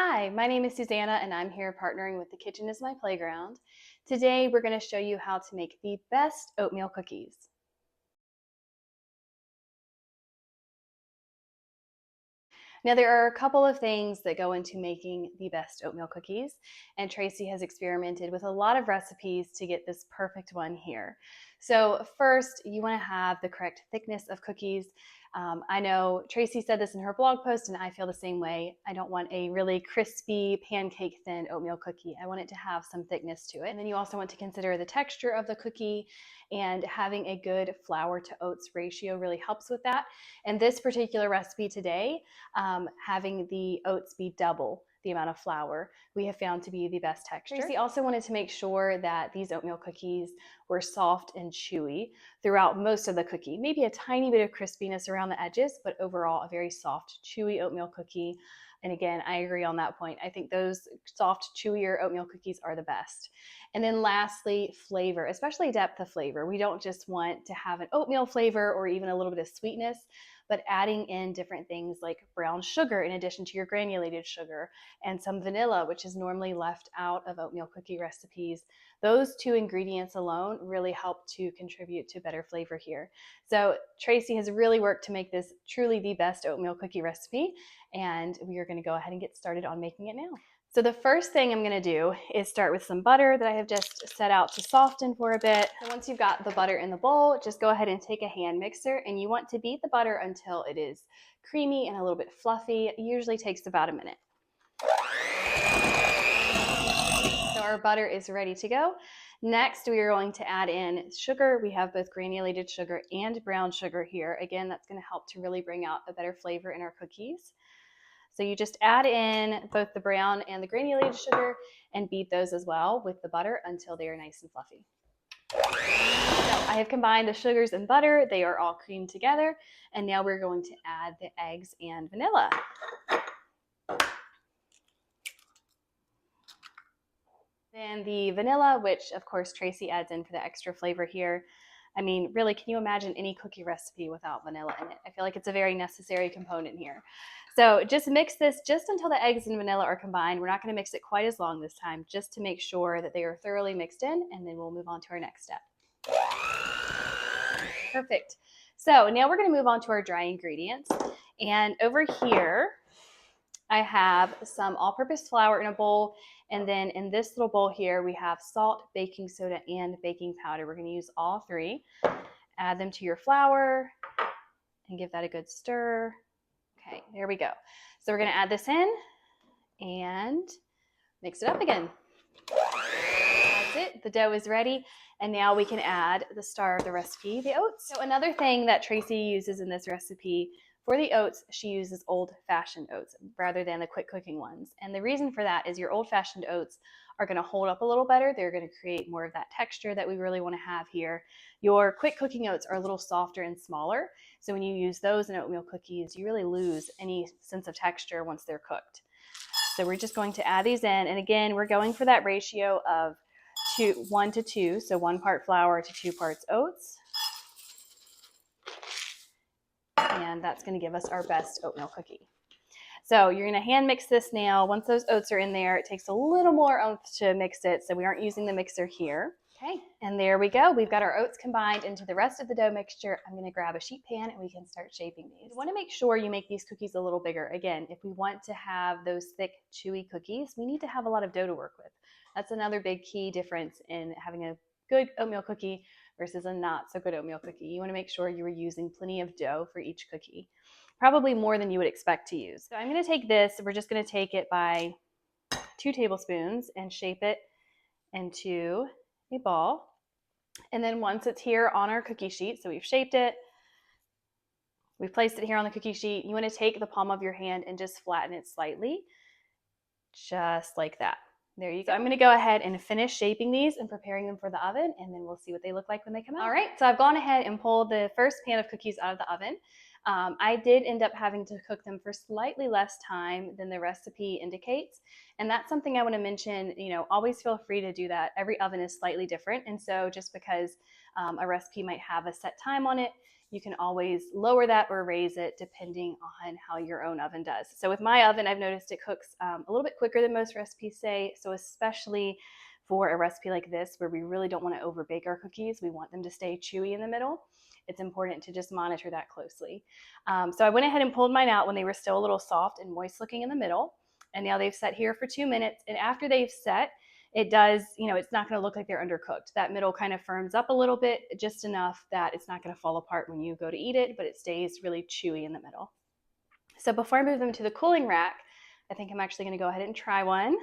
Hi, my name is Susanna and I'm here partnering with The Kitchen is My Playground. Today we're going to show you how to make the best oatmeal cookies. Now there are a couple of things that go into making the best oatmeal cookies, and Tracy has experimented with a lot of recipes to get this perfect one here. So first, you want to have the correct thickness of cookies. I know Tracy said this in her blog post, and I feel the same way. I don't want a really crispy, pancake thin oatmeal cookie. I want it to have some thickness to it. And then you also want to consider the texture of the cookie, and having a good flour to oats ratio really helps with that. And this particular recipe today, having the oats be double the amount of flour, we have found to be the best texture. Tracy also wanted to make sure that these oatmeal cookies were soft and chewy throughout most of the cookie. Maybe a tiny bit of crispiness around the edges, but overall a very soft, chewy oatmeal cookie. And again, I agree on that point. I think those soft, chewier oatmeal cookies are the best. And then lastly, flavor, especially depth of flavor. We don't just want to have an oatmeal flavor or even a little bit of sweetness, but adding in different things like brown sugar in addition to your granulated sugar, and some vanilla, which is normally left out of oatmeal cookie recipes. Those two ingredients alone really help to contribute to better flavor here. So Tracy has really worked to make this truly the best oatmeal cookie recipe, and we are going to go ahead and get started on making it now. So the first thing I'm going to do is start with some butter that I have just set out to soften for a bit. So once you've got the butter in the bowl, just go ahead and take a hand mixer, and you want to beat the butter until it is creamy and a little bit fluffy. It usually takes about a minute. So our butter is ready to go. Next, we are going to add in sugar. We have both granulated sugar and brown sugar here. Again, that's going to help to really bring out a better flavor in our cookies. So you just add in both the brown and the granulated sugar and beat those as well with the butter until they are nice and fluffy. So I have combined the sugars and butter. They are all creamed together. And now we're going to add the eggs and vanilla. Then the vanilla, which of course Tracy adds in for the extra flavor here. I mean, really, can you imagine any cookie recipe without vanilla in it? I feel like it's a very necessary component here. So just mix this just until the eggs and vanilla are combined. We're not going to mix it quite as long this time, just to make sure that they are thoroughly mixed in, and then we'll move on to our next step. Perfect. So now we're going to move on to our dry ingredients. And over here, I have some all-purpose flour in a bowl, and then in this little bowl here, we have salt, baking soda, and baking powder. We're going to use all three. Add them to your flour and give that a good stir. Okay, there we go. So we're going to add this in and mix it up again. That's it. The dough is ready. And now we can add the star of the recipe, the oats. So another thing that Tracy uses in this recipe, for the oats, she uses old-fashioned oats rather than the quick cooking ones. And the reason for that is your old-fashioned oats are going to hold up a little better. They're going to create more of that texture that we really want to have here. Your quick cooking oats are a little softer and smaller. So when you use those in oatmeal cookies, you really lose any sense of texture once they're cooked. So we're just going to add these in. And again, we're going for that ratio of 1 to 2. So 1 part flour to 2 parts oats. And that's going to give us our best oatmeal cookie. So you're going to hand mix this now. Once those oats are in there, it takes a little more oomph to mix it, so we aren't using the mixer here. Okay, and there we go. We've got our oats combined into the rest of the dough mixture. I'm going to grab a sheet pan and we can start shaping these. You want to make sure you make these cookies a little bigger. Again, if we want to have those thick, chewy cookies, we need to have a lot of dough to work with. That's another big key difference in having a good oatmeal cookie versus a not so good oatmeal cookie. You want to make sure you are using plenty of dough for each cookie, probably more than you would expect to use. So I'm going to take this, we're just going to take it by 2 tablespoons and shape it into a ball. And then once it's here on our cookie sheet, so we've shaped it, we've placed it here on the cookie sheet, you want to take the palm of your hand and just flatten it slightly, just like that. There you go. I'm going to go ahead and finish shaping these and preparing them for the oven, and then we'll see what they look like when they come out. All right, so I've gone ahead and pulled the first pan of cookies out of the oven. I did end up having to cook them for slightly less time than the recipe indicates. And that's something I want to mention, always feel free to do that. Every oven is slightly different. And so just because a recipe might have a set time on it, You can always lower that or raise it depending on how your own oven does. So with my oven, I've noticed it cooks a little bit quicker than most recipes say. So especially for a recipe like this where we really don't want to overbake our cookies, we want them to stay chewy in the middle, it's important to just monitor that closely. So I went ahead and pulled mine out when they were still a little soft and moist looking in the middle. And now they've set here for 2 minutes. And after they've set, it does, it's not going to look like they're undercooked. That middle kind of firms up a little bit, just enough that it's not going to fall apart when you go to eat it, but it stays really chewy in the middle. So before I move them to the cooling rack, I think I'm actually going to go ahead and try one.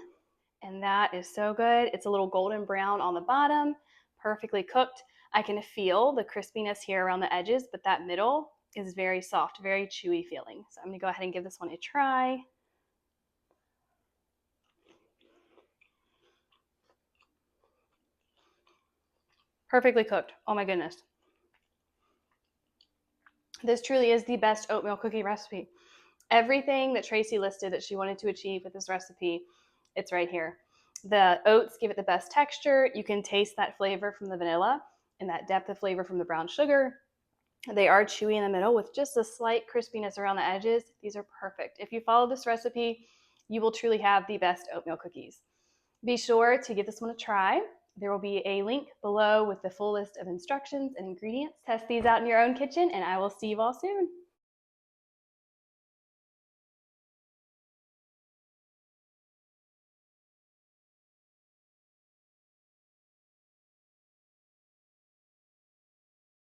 And that is so good. It's a little golden brown on the bottom, perfectly cooked. I can feel the crispiness here around the edges, but that middle is very soft, very chewy feeling. So I'm going to go ahead and give this one a try. Perfectly cooked. Oh my goodness. This truly is the best oatmeal cookie recipe. Everything that Tracy listed that she wanted to achieve with this recipe, it's right here. The oats give it the best texture. You can taste that flavor from the vanilla and that depth of flavor from the brown sugar. They are chewy in the middle with just a slight crispiness around the edges. These are perfect. If you follow this recipe, you will truly have the best oatmeal cookies. Be sure to give this one a try. There will be a link below with the full list of instructions and ingredients. Test these out in your own kitchen, and I will see you all soon.